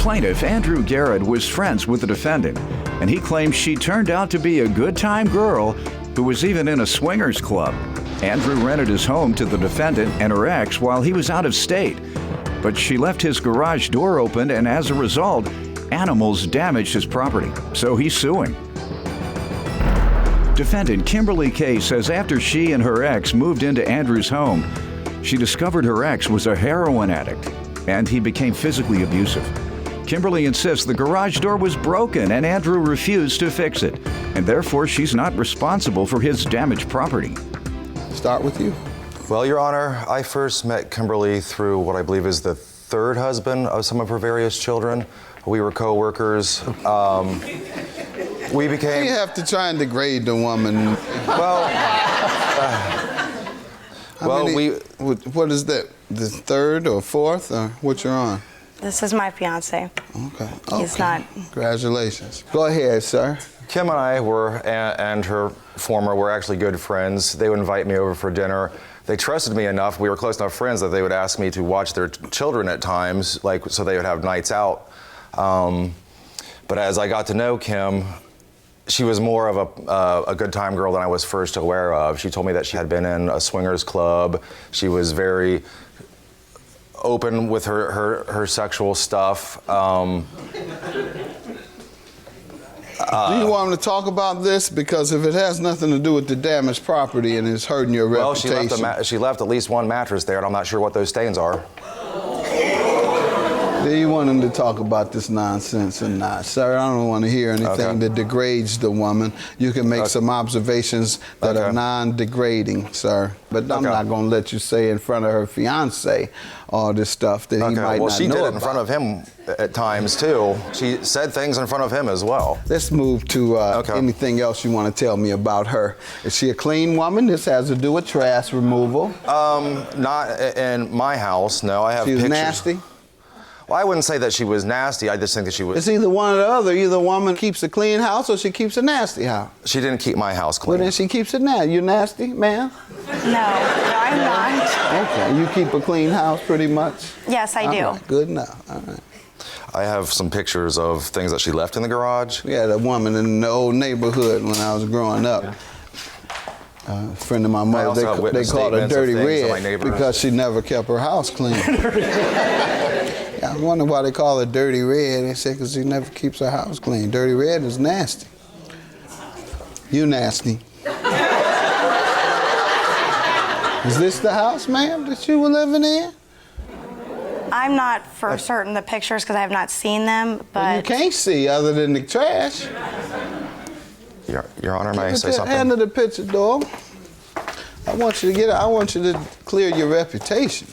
plaintiff, Andrew Garrett, was friends with the defendant, and he claims she turned out to be a good-time girl who was even in a swingers club. Andrew rented his home to the defendant and her ex while he was out of state, but she left his garage door open, and as a result, animals damaged his property, so he's suing. Defendant Kimberly K. says after she and her ex moved into Andrew's home, she discovered her ex was a heroin addict, and he became physically abusive. Kimberly insists the garage door was broken and Andrew refused to fix it, and therefore she's not responsible for his damaged property. Start with you. Well, Your Honor, I first met Kimberly through what I believe is the third husband of some of her various children. We were co-workers. We became... You have to try and degrade the woman. What is that? The third or fourth, or what you're on? This is my fiance. Okay. He's not. Congratulations. Go ahead, sir. Kim and I and her former were actually good friends. They would invite me over for dinner. They trusted me enough, we were close enough friends that they would ask me to watch their children at times, so they would have nights out. But as I got to know Kim, she was more of a good time girl than I was first aware of. She told me that she had been in a swingers club. She was very open with her sexual stuff. Do you want him to talk about this? Because if it has nothing to do with the damaged property and it's hurting your reputation. Well, she left at least one mattress there, and I'm not sure what those stains are. Do you want him to talk about this nonsense or not? Sir, I don't want to hear anything that degrades the woman. You can make some observations that are non-degrading, sir. But I'm not going to let you say in front of her fiancé all this stuff that he might not know. Well, she did it in front of him at times, too. She said things in front of him as well. Let's move to anything else you want to tell me about her. Is she a clean woman? This has to do with trash removal. Not in my house, no. I have pictures. She was nasty? Well, I wouldn't say that she was nasty. I just think that she was... It's either one or the other. Either a woman keeps a clean house or she keeps a nasty house. She didn't keep my house clean. Well, then she keeps it nasty. You nasty, ma'am? No, I'm not. Okay, you keep a clean house pretty much? Yes, I do. Right, good enough, all right. I have some pictures of things that she left in the garage. We had a woman in the old neighborhood when I was growing up. A friend of my mother, they called her Dirty Red because she never kept her house clean. I wonder why they call her Dirty Red. They say because she never keeps her house clean. Dirty Red is nasty. You nasty. Is this the house, ma'am, that you were living in? I'm not for certain the pictures because I have not seen them, but... Well, you can't see other than the trash. Your Honor, may I say something? Hand of the picture, dog. I want you to clear your reputation.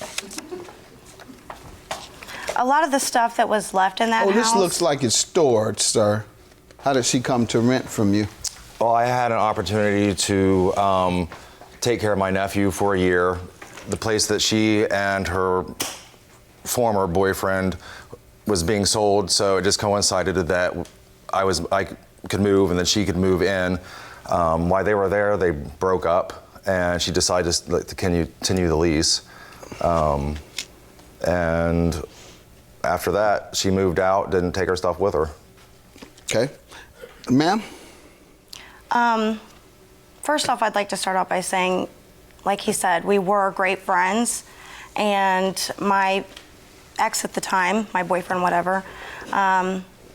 A lot of the stuff that was left in that house... Oh, this looks like it's stored, sir. How did she come to rent from you? Well, I had an opportunity to take care of my nephew for a year. The place that she and her former boyfriend was being sold, so it just coincided that I could move and then she could move in. While they were there, they broke up, and she decided to continue the lease. And after that, she moved out, didn't take her stuff with her. Okay. Ma'am? First off, I'd like to start off by saying, like he said, we were great friends, and my ex at the time, my boyfriend, whatever,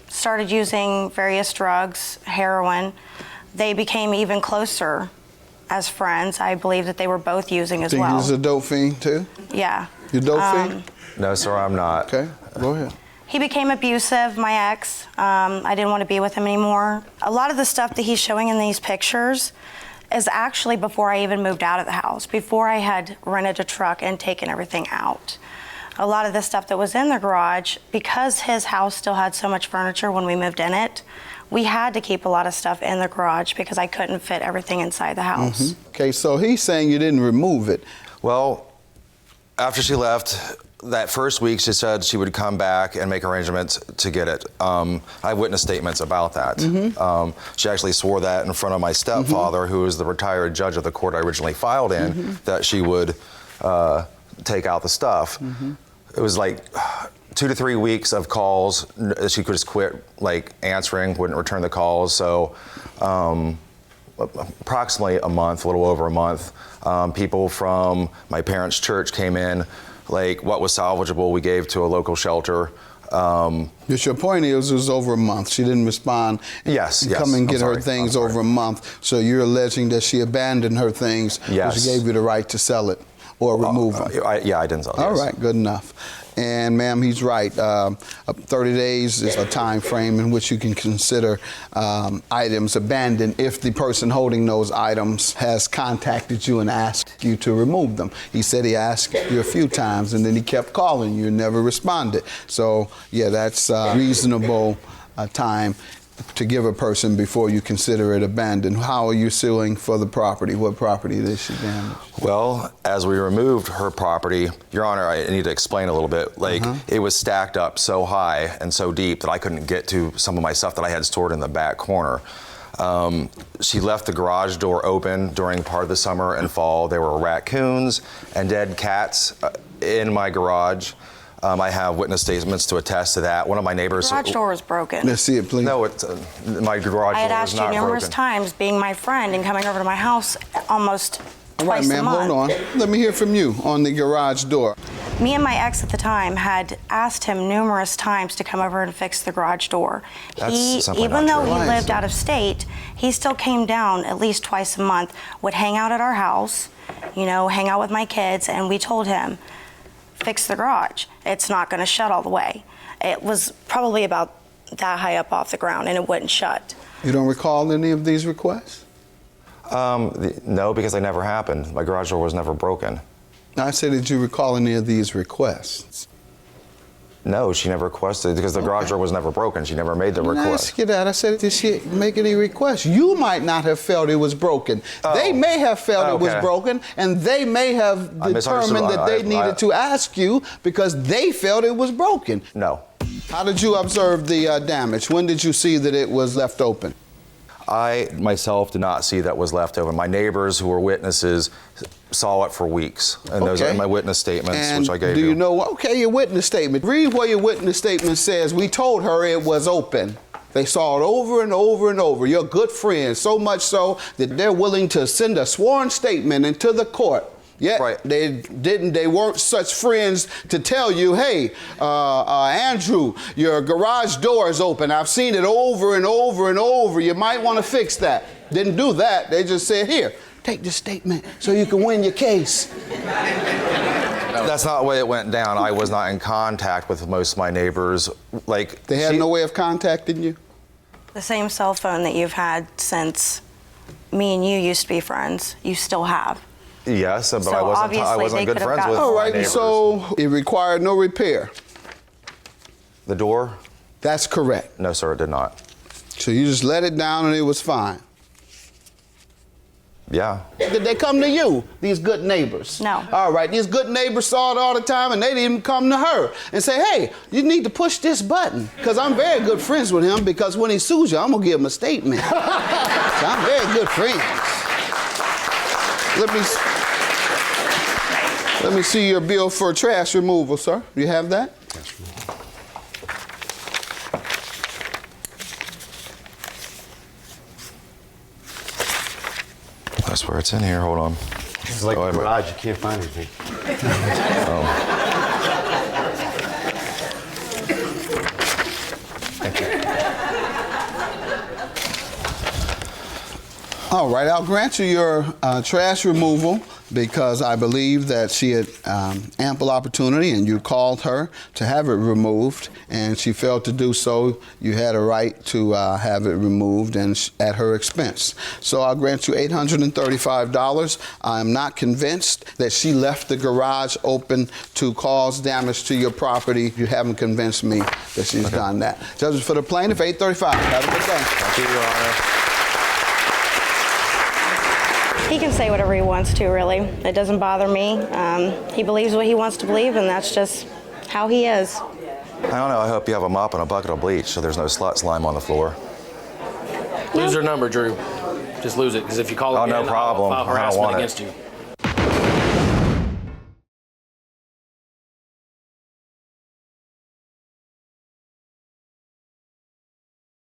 started using various drugs, heroin. They became even closer as friends. I believe that they were both using as well. Think he's a dope fiend too? Yeah. You dope fiend? No, sir, I'm not. Okay, go ahead. He became abusive, my ex. I didn't want to be with him anymore. A lot of the stuff that he's showing in these pictures is actually before I even moved out of the house, before I had rented a truck and taken everything out. A lot of the stuff that was in the garage, because his house still had so much furniture when we moved in it, we had to keep a lot of stuff in the garage because I couldn't fit everything inside the house. Mm-hmm. Okay, so he's saying you didn't remove it. Well, after she left, that first week she said she would come back and make arrangements to get it. I witnessed statements about that. Mm-hmm. She actually swore that in front of my stepfather, who was the retired judge of the court I originally filed in, that she would take out the stuff. It was like 2 to 3 weeks of calls. She could just quit like answering, wouldn't return the calls. So approximately a month, a little over a month. People from my parents' church came in, like what was salvageable we gave to a local shelter. But your point is it was over a month. She didn't respond. Yes. Come and get her things over a month. So you're alleging that she abandoned her things. Yes. She gave you the right to sell it or remove them. Yeah, I didn't sell it. All right, good enough. And ma'am, he's right. 30 days is a time frame in which you can consider items abandoned if the person holding those items has contacted you and asked you to remove them. He said he asked you a few times and then he kept calling you and never responded. So yeah, that's a reasonable time to give a person before you consider it abandoned. How are you suing for the property? What property did she damage? Well, as we removed her property, Your Honor, I need to explain a little bit. Like, it was stacked up so high and so deep that I couldn't get to some of my stuff that I had stored in the back corner. She left the garage door open during part of the summer and fall. There were raccoons and dead cats in my garage. I have witness statements to attest to that. One of my neighbors. The garage door was broken. Let's see it, please. No, my garage door was not broken. I had asked you numerous times, being my friend and coming over to my house almost All right, twice a ma'am, month. hold on. Let me hear from you on the garage door. Me and my ex at the time had asked him numerous times to come over and fix the garage door. That's simply Even not though true. he lived out of state, he still came down at least twice a month, would hang out at our house, you know, hang out with my kids, and we told him, fix the garage. It's not going to shut all the way. It was probably about that high up off the ground, and it wouldn't shut. You don't recall any of these requests? No, because they never happened. My garage door was never broken. I said, did you recall any of these requests? No, she never requested because the garage door was never broken. She never made the I request. asked you that. I said, did she make any requests? You might not have felt it was broken. Oh. They may have felt it was Okay. broken, and they may have determined that they needed to ask you because they felt it was broken. No. How did you observe the damage? When did you see that it was left open? I myself did not see that was left open. My neighbors who were witnesses saw it for weeks. And those are my witness statements, And which I gave do you. you know, okay, your witness statement. Read what your witness statement says. We told her it was open. They saw it over and over and over. You're good friends, so much so that they're willing to send a sworn statement into the court. Yet they weren't such friends to tell you, hey, Andrew, your garage door is open. I've seen it over and over and over. You might want to fix that. Didn't do that. They just said, here, take this statement so you can win your case. That's not the way it went down. I was not in contact with most of my neighbors. Like, they had no way of contacting you? The same cell phone that you've had since me and you used to be friends, you still have. Yes, but So I obviously wasn't they good could have friends gotten- with All my right, and neighbors. so it required no repair. The door? That's correct. No, sir, it did not. So you just let it down and it was fine. Yeah. Did they come to you, these good neighbors? No. All right, these good neighbors saw it all the time and they didn't come to her and say, hey, you need to push this button. Because I'm very good friends with him because when he sues you, I'm going to give him a statement. So I'm very good friends. Let me see your bill for trash removal, sir. You have that? I swear it's in here. Hold on. It's like the garage. You can't find anything. All right, I'll grant you your trash removal because I believe that she had ample opportunity and you called her to have it removed and she failed to do so. You had a right to have it removed and at her expense. So I'll grant you $835. I'm not convinced that she left the garage open to cause damage to your property. You haven't convinced me that she's done that. Judges for the plaintiff, $835. Have a good day. Thank you, Your Honor. He can say whatever he wants to, really. It doesn't bother me. He believes what he wants to believe, and that's just how he is. I don't know. I hope you have a mop and a bucket of bleach so there's no slut slime on the floor. Lose your number, Drew. Just lose it, because if you call Oh, again, no problem. I'll file I don't harassment want it. against you.